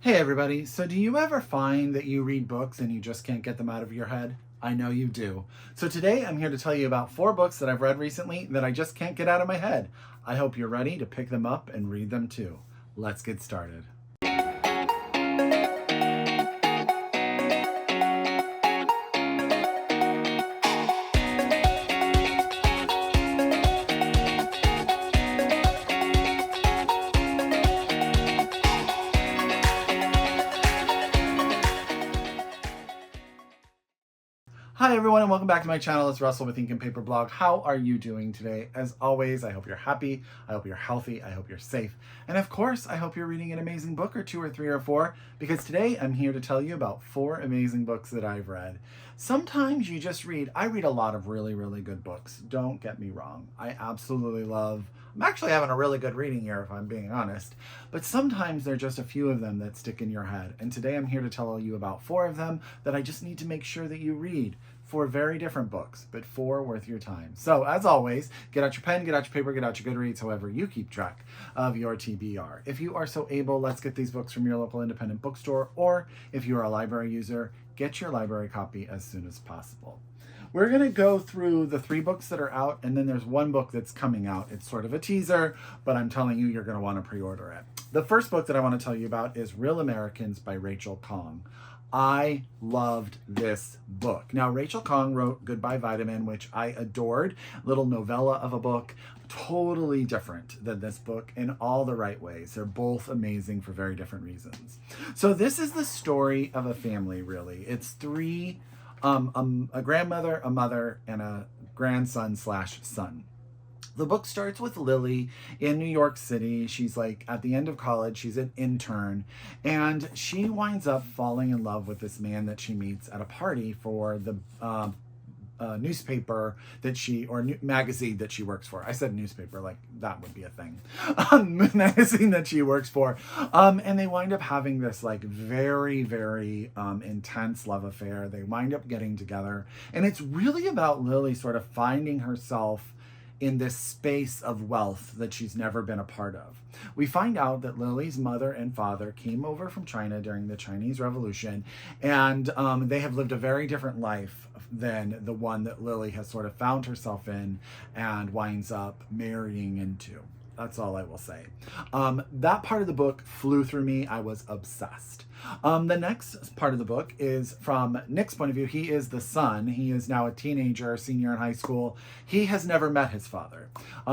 Hey everybody, so do you ever find that you read books and you just can't get them out of your head? I know you do. So today I'm here to tell you about 4 books that I've read recently that I just can't get out of my head. I hope you're ready to pick them up and read them too. Let's get started. Hi everyone and welcome back to my channel. It's Russell with Ink and Paper Blog. How are you doing today? As always, I hope you're happy, I hope you're healthy, I hope you're safe, and of course, I hope you're reading an amazing book or 2 or 3 or 4, because today I'm here to tell you about 4 amazing books that I've read. Sometimes you just read, I read a lot of really, really good books. Don't get me wrong. I absolutely love, I'm actually having a really good reading year if I'm being honest, but sometimes there are just a few of them that stick in your head. And today I'm here to tell you about 4 of them that I just need to make sure that you read. 4 very different books, but 4 worth your time. So as always, get out your pen, get out your paper, get out your Goodreads, however you keep track of your TBR. If you are so able, let's get these books from your local independent bookstore, or if you are a library user, get your library copy as soon as possible. We're going to go through the 3 books that are out, and then there's 1 book that's coming out. It's sort of a teaser, but I'm telling you, you're going to want to pre-order it. The first book that I want to tell you about is Real Americans by Rachel Khong. I loved this book. Now, Rachel Khong wrote Goodbye Vitamin, which I adored. Little novella of a book, totally different than this book in all the right ways. They're both amazing for very different reasons. So this is the story of a family, really. It's 3, a grandmother, a mother, and a grandson/son. The book starts with Lily in New York City. She's like at the end of college, she's an intern, and she winds up falling in love with this man that she meets at a party for the newspaper that magazine that she works for. I said newspaper, like that would be a thing. Magazine that she works for. And they wind up having this like very, very intense love affair. They wind up getting together. And it's really about Lily sort of finding herself in this space of wealth that she's never been a part of. We find out that Lily's mother and father came over from China during the Chinese Revolution, and they have lived a very different life than the one that Lily has sort of found herself in and winds up marrying into. That's all I will say. That part of the book flew through me. I was obsessed. The next part of the book is from Nick's point of view. He is the son. He is now a teenager, senior in high school. He has never met his father.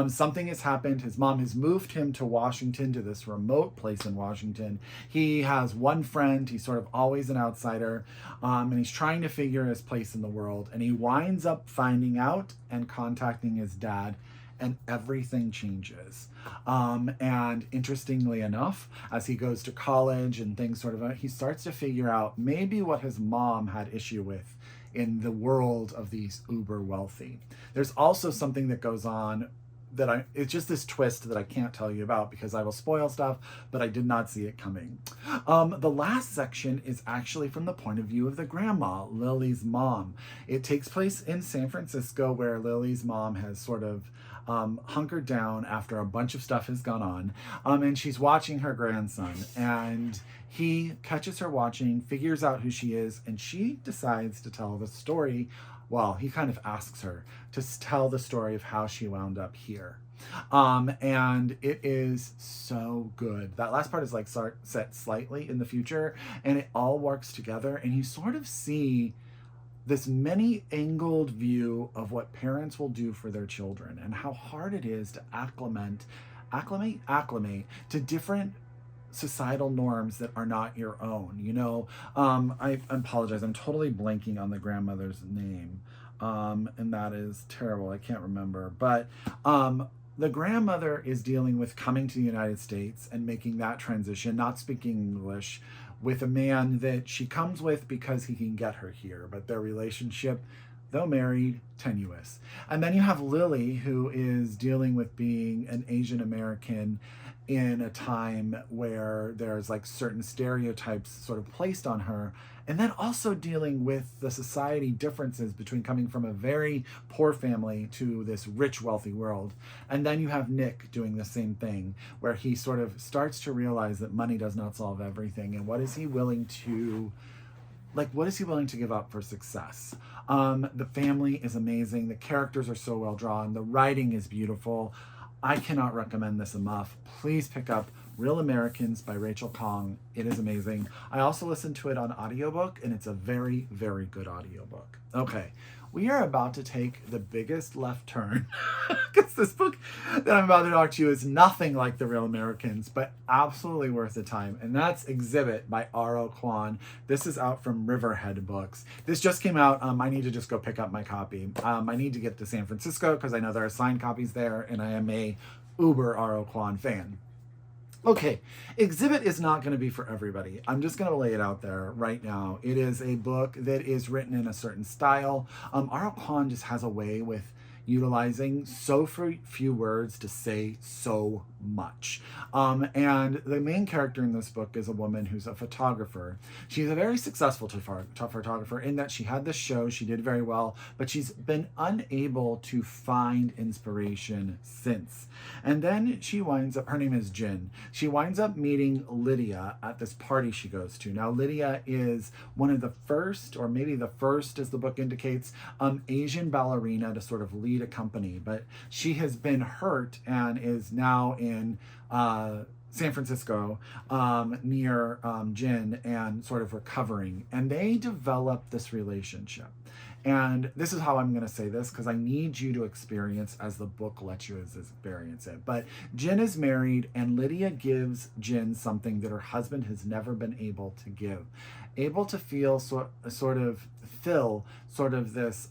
Something has happened. His mom has moved him to Washington, to this remote place in Washington. He has one friend. He's sort of always an outsider. And he's trying to figure his place in the world. And he winds up finding out and contacting his dad, and everything changes. And interestingly enough, as he goes to college and things sort of, he starts to figure out maybe what his mom had issue with in the world of these uber wealthy. There's also something that goes on that it's just this twist that I can't tell you about because I will spoil stuff, but I did not see it coming. The last section is actually from the point of view of the grandma, Lily's mom. It takes place in San Francisco, where Lily's mom has sort of hunkered down after a bunch of stuff has gone on, and she's watching her grandson, and he catches her watching, figures out who she is, and she decides to tell the story. Well, he kind of asks her to tell the story of how she wound up here. And it is so good. That last part is like set slightly in the future, and it all works together, and you sort of see this many angled view of what parents will do for their children and how hard it is to acclimate to different societal norms that are not your own. You know, I apologize. I'm totally blanking on the grandmother's name. And that is terrible. I can't remember. But the grandmother is dealing with coming to the United States and making that transition, not speaking English, with a man that she comes with because he can get her here. But their relationship, though married, tenuous. And then you have Lily, who is dealing with being an Asian American in a time where there's like certain stereotypes sort of placed on her, and then also dealing with the society differences between coming from a very poor family to this rich wealthy world. And then you have Nick doing the same thing, where he sort of starts to realize that money does not solve everything, and what is he willing to give up for success? The family is amazing. The characters are so well drawn. The writing is beautiful. I cannot recommend this enough. Please pick up Real Americans by Khong. It is amazing. I also listened to it on audiobook, and it's a very, very good audiobook. Okay, we are about to take the biggest left turn because this book that I'm about to talk to you is nothing like The Real Americans, but absolutely worth the time. And that's Exhibit by R.O.Kwon. This is out from Riverhead Books. This just came out. I need to just go pick up my copy. I need to get to San Francisco because I know there are signed copies there, and I am a uber R.O.Kwon fan. Okay, Exhibit is not going to be for everybody. I'm just going to lay it out there right now. It is a book that is written in a certain style. R.O.Kwon just has a way with utilizing so few words to say so much. And the main character in this book is a woman who's a photographer. She's a very successful photographer in that she had this show, she did very well, but she's been unable to find inspiration since. And then she winds up, her name is Jin, she winds up meeting Lydia at this party she goes to. Now, Lydia is one of the first, or maybe the first, as the book indicates, Asian ballerina to sort of lead a company, but she has been hurt and is now in San Francisco, near Jin, and sort of recovering. And they develop this relationship. And this is how I'm going to say this, because I need you to experience as the book lets you experience it. But Jin is married, and Lydia gives Jin something that her husband has never been able to give. Able to feel fill this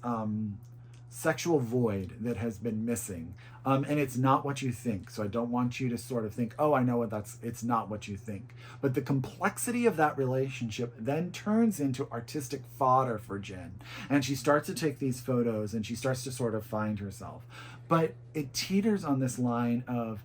sexual void that has been missing. And it's not what you think. So I don't want you to sort of think, oh, I know it's not what you think. But the complexity of that relationship then turns into artistic fodder for Jen. And she starts to take these photos and she starts to sort of find herself. But it teeters on this line of,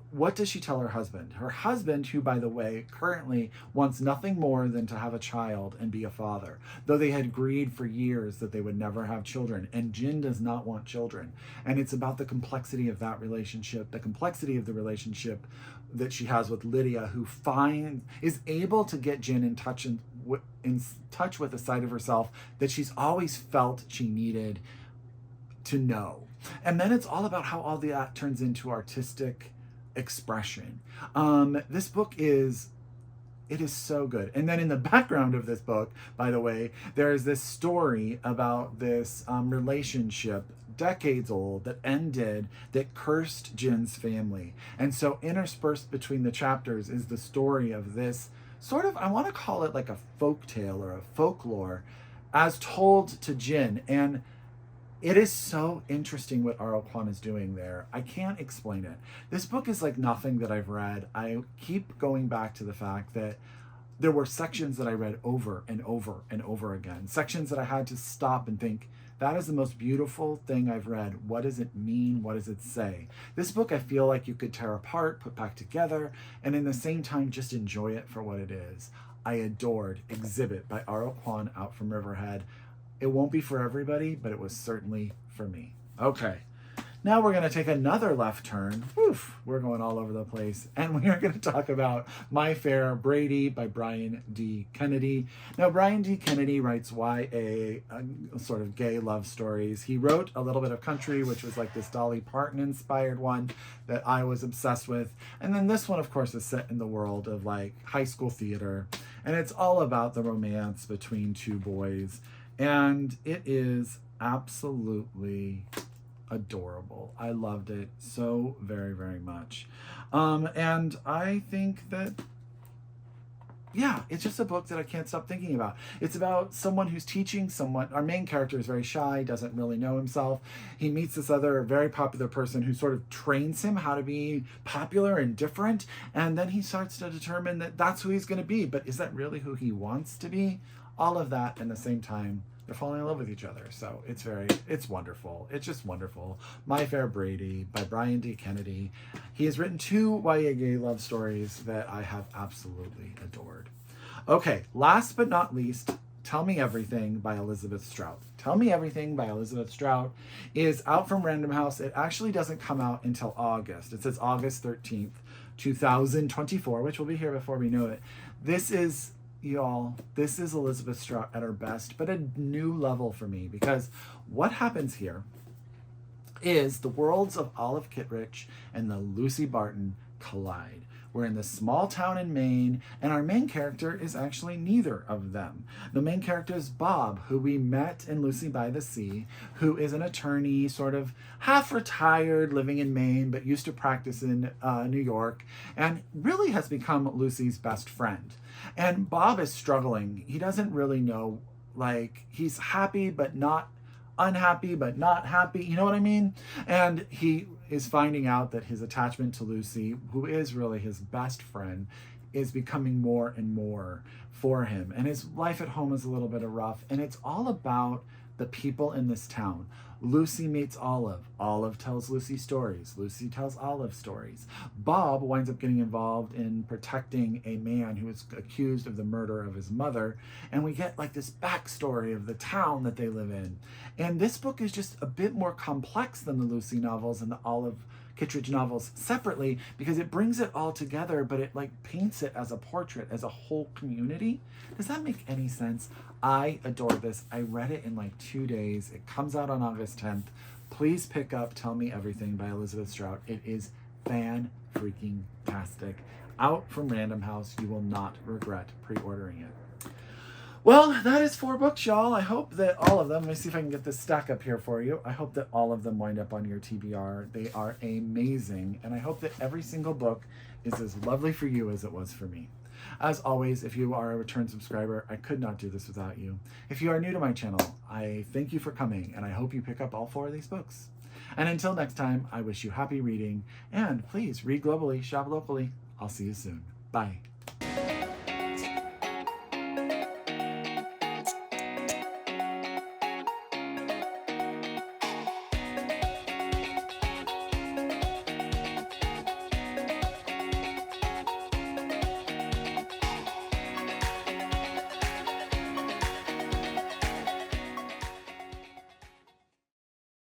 what does she tell her husband? Her husband, who, by the way, currently wants nothing more than to have a child and be a father, though they had agreed for years that they would never have children. And Jin does not want children. And it's about the complexity of that relationship, the complexity of the relationship that she has with Lydia, who is able to get Jin in touch with a side of herself that she's always felt she needed to know. And then it's all about how all that turns into artistic expression. This book is so good. And then in the background of this book, by the way, there is this story about this relationship, decades old, that ended, that cursed Jin's family. And so interspersed between the chapters is the story of this sort of, I want to call it like a folk tale or a folklore, as told to Jin. And it is so interesting what R.O.Kwon is doing there. I can't explain it. This book is like nothing that I've read. I keep going back to the fact that there were sections that I read over and over and over again. Sections that I had to stop and think, that is the most beautiful thing I've read. What does it mean? What does it say? This book I feel like you could tear apart, put back together, and in the same time just enjoy it for what it is. I adored Exhibit by R.O.Kwon out from Riverhead. It won't be for everybody, but it was certainly for me. Okay, now we're going to take another left turn. Oof, we're going all over the place. And we are going to talk about My Fair Brady by Brian D. Kennedy. Now, Brian D. Kennedy writes YA, sort of gay love stories. He wrote a little bit of country, which was like this Dolly Parton-inspired one that I was obsessed with. And then this one, of course, is set in the world of like high school theater. And it's all about the romance between two boys. And it is absolutely adorable. I loved it so very, very much. And I think that, yeah, it's just a book that I can't stop thinking about. It's about someone who's teaching someone. Our main character is very shy, doesn't really know himself. He meets this other very popular person who sort of trains him how to be popular and different. And then he starts to determine that that's who he's going to be. But is that really who he wants to be? All of that, at the same time, They're falling in love with each other. So it's wonderful. It's just wonderful. My Fair Brady by Brian D. Kennedy. He has written 2 YA gay love stories that I have absolutely adored. Okay, last but not least, Tell Me Everything by Elizabeth Strout. Tell Me Everything by Elizabeth Strout is out from Random House. It actually doesn't come out until August. It says August 13th, 2024, which will be here before we know it. This is, y'all, this is Elizabeth Strout at her best, but a new level for me, because what happens here is the worlds of Olive Kitteridge and the Lucy Barton collide. We're in this small town in Maine, and our main character is actually neither of them. The main character is Bob, who we met in Lucy by the Sea, who is an attorney, sort of half retired, living in Maine, but used to practice in New York, and really has become Lucy's best friend. And Bob is struggling. He doesn't really know, like, he's happy, but not unhappy, but not happy. You know what I mean? And he is finding out that his attachment to Lucy, who is really his best friend, is becoming more and more for him. And his life at home is a little bit rough. And it's all about the people in this town. Lucy meets Olive. Olive tells Lucy stories. Lucy tells Olive stories. Bob winds up getting involved in protecting a man who is accused of the murder of his mother. And we get like this backstory of the town that they live in. And this book is just a bit more complex than the Lucy novels and the Olive Kitteridge novels separately, because it brings it all together, but it like paints it as a portrait, as a whole community. Does that make any sense? I adore this. I read it in like 2 days. It comes out on August 10th. Please pick up Tell Me Everything by Elizabeth Strout. It is fan-freaking-tastic. Out from Random House. You will not regret pre-ordering it. Well, that is 4 books, y'all. I hope that all of them, let me see if I can get this stack up here for you. I hope that all of them wind up on your TBR. They are amazing. And I hope that every single book is as lovely for you as it was for me. As always, if you are a return subscriber, I could not do this without you. If you are new to my channel, I thank you for coming, and I hope you pick up all 4 of these books. And until next time, I wish you happy reading, and please read globally, shop locally. I'll see you soon. Bye.